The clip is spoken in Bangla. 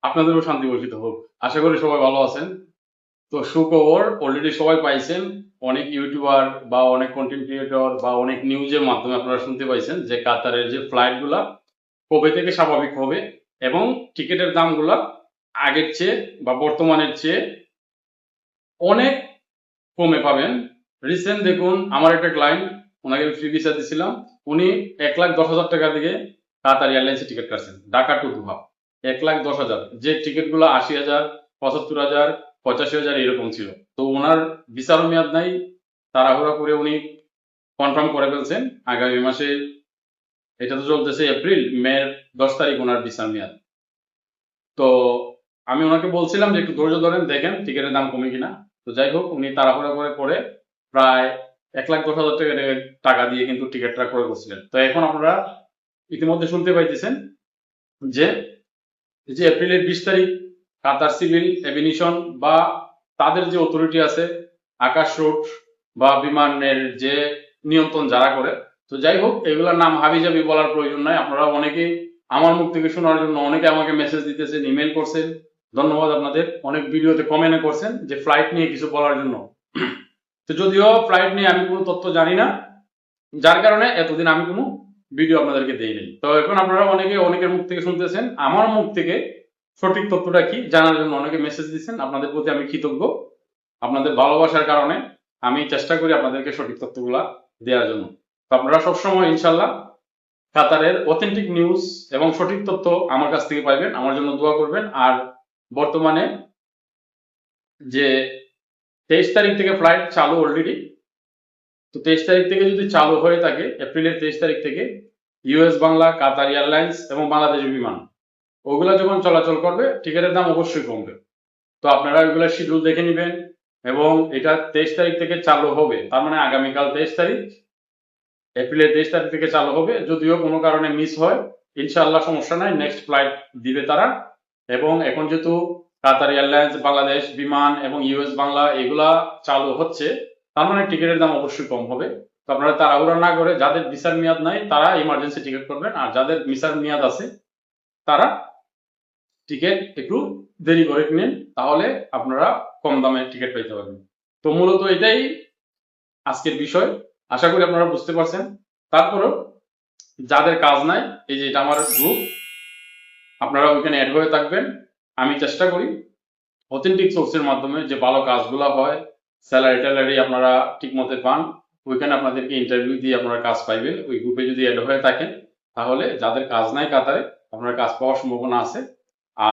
আপনাদেরও শান্তি বর্ষিত হোক। আশা করি সবাই ভালো আছেন। তো সুখবর অলরেডি সবাই পাইছেন। অনেক ইউটিউবার বা অনেক কন্টেন্ট ক্রিয়েটর বা অনেক নিউজের মাধ্যমে আপনারা শুনতে পাইছেন যে কাতারের যে ফ্লাইটগুলা কবে থেকে স্বাভাবিক হবে এবং টিকিটের দামগুলা আগের চেয়ে বা বর্তমানের চেয়ে অনেক কমে পাবেন। রিসেন্ট দেখুন আমার একটা ক্লায়েন্ট, ওনাকে ফ্রি ভিসা দিছিলাম, উনি 1,10,000 টাকা দিয়ে কাতার এয়ারলাইন্সে টিকিট কাটছেন ঢাকা টু দোহা। 1,10,000, যে টিকিটগুলো 80,000, 75,000, 85,000 এরকম ছিল। তো ওনার ভিসারও মেয়াদ নাই, তাড়াহুড়া করে উনি কনফার্ম করে ফেলছেন আগামী মাসে। এটা তো চলতেছে এপ্রিল, মের 10 তারিখ ওনার ভিসার মেয়াদ। তো আমি ওনাকে বলছিলাম যে একটু ধৈর্য ধরেন, দেখেন টিকিটের দাম কমে কিনা। তো যাই হোক, উনি তাড়াহুড়া করে প্রায় 1,10,000 টাকা দিয়ে কিন্তু টিকিটটা ক্রয় করছিলেন। তো এখন আপনারা ইতিমধ্যে শুনতে পাইতেছেন যে এই যে এপ্রিলের 20 তারিখ কাতার সিভিল এভিয়েশন বা তাদের যে অথরিটি আছে, আকাশ রুট বা বিমানের যে নিয়ন্ত্রণ যারা করে, তো যাই হোক এগুলোর নাম হাবিজাবি বলার প্রয়োজন নাই। আপনারা অনেকে আমার মুখ থেকে শোনার জন্য অনেকে আমাকে মেসেজ দিতেছেন, ইমেল করছেন, ধন্যবাদ আপনাদের। অনেক ভিডিওতে কমেন্ট করছেন যে ফ্লাইট নিয়ে কিছু বলার জন্য। তো যদিও ফ্লাইট নিয়ে আমি কোনো তথ্য জানি না, যার কারণে এতদিন আমি কোনো ভিডিও আপনাদেরকে দেই নাই। তো এখন আপনারা অনেকের মুখ থেকে শুনতেছেন, আমার মুখ থেকে সঠিক তথ্যটা কি জানার জন্য অনেকে মেসেজ দিচ্ছেন। আপনাদের প্রতি আমি কৃতজ্ঞ। আপনাদের ভালোবাসার কারণে আমি চেষ্টা করি আপনাদেরকে সঠিক তথ্যগুলা দেওয়ার জন্য। তো আপনারা সবসময় ইনশাল্লাহ কাতারের অথেন্টিক নিউজ এবং সঠিক তথ্য আমার কাছ থেকে পাইবেন। আমার জন্য দোয়া করবেন। আর বর্তমানে যে 23 তারিখ থেকে ফ্লাইট চালু অলরেডি, তো 23 তারিখ থেকে যদি চালু হয়ে থাকে, এপ্রিলের 23 তারিখ থেকে ইউএস বাংলা, কাতার এয়ারলাইন্স এবং বাংলাদেশ বিমান ওগুলা যখন চলাচল করবে, টিকিটের দাম অবশ্যই কমবে। তো আপনারা ওইগুলা শিডিউল দেখে নেবেন। এবং এটা 23 তারিখ থেকে চালু হবে, তার মানে আগামীকাল 23 তারিখ, এপ্রিলের 23 তারিখ থেকে চালু হবে। যদিও কোনো কারণে মিস হয়, ইনশাআল্লাহ সমস্যা নাই, নেক্সট ফ্লাইট দিবে তারা। এবং এখন যেহেতু কাতার এয়ারলাইন্স, বাংলাদেশ বিমান এবং ইউএস বাংলা এগুলা চালু হচ্ছে, তার মানে টিকিটের দাম অবশ্যই কম হবে। তো আপনারা তাড়াহুড়া না করে, যাদের ভিসার মেয়াদ নাই তারা ইমার্জেন্সি টিকিট করবেন, আর যাদের ভিসার মেয়াদ আছে তারা টিকিট একটু দেরি করে কিনেন, তাহলে আপনারা কম দামে টিকিট পাইতে পারবেন। তো মূলত এটাই আজকের বিষয়। আশা করি আপনারা বুঝতে পারছেন। তারপরেও যাদের কাজ নাই, এই যে এটা আমার গ্রুপ, আপনারা ওইখানে অ্যাড হয়ে থাকবেন। আমি চেষ্টা করি অথেন্টিক সোর্সের মাধ্যমে যে ভালো কাজগুলো হয়, স্যালারি ট্যালারি আপনারা ঠিক মতো পান, ওইখানে আপনাদেরকে ইন্টারভিউ দিয়ে আপনারা কাজ পাইবেন। ওই গ্রুপে যদি অ্যাড হয়ে থাকেন, তাহলে যাদের কাজ নাই কাতারে, আপনার কাজ পাওয়ার সম্ভাবনা আছে।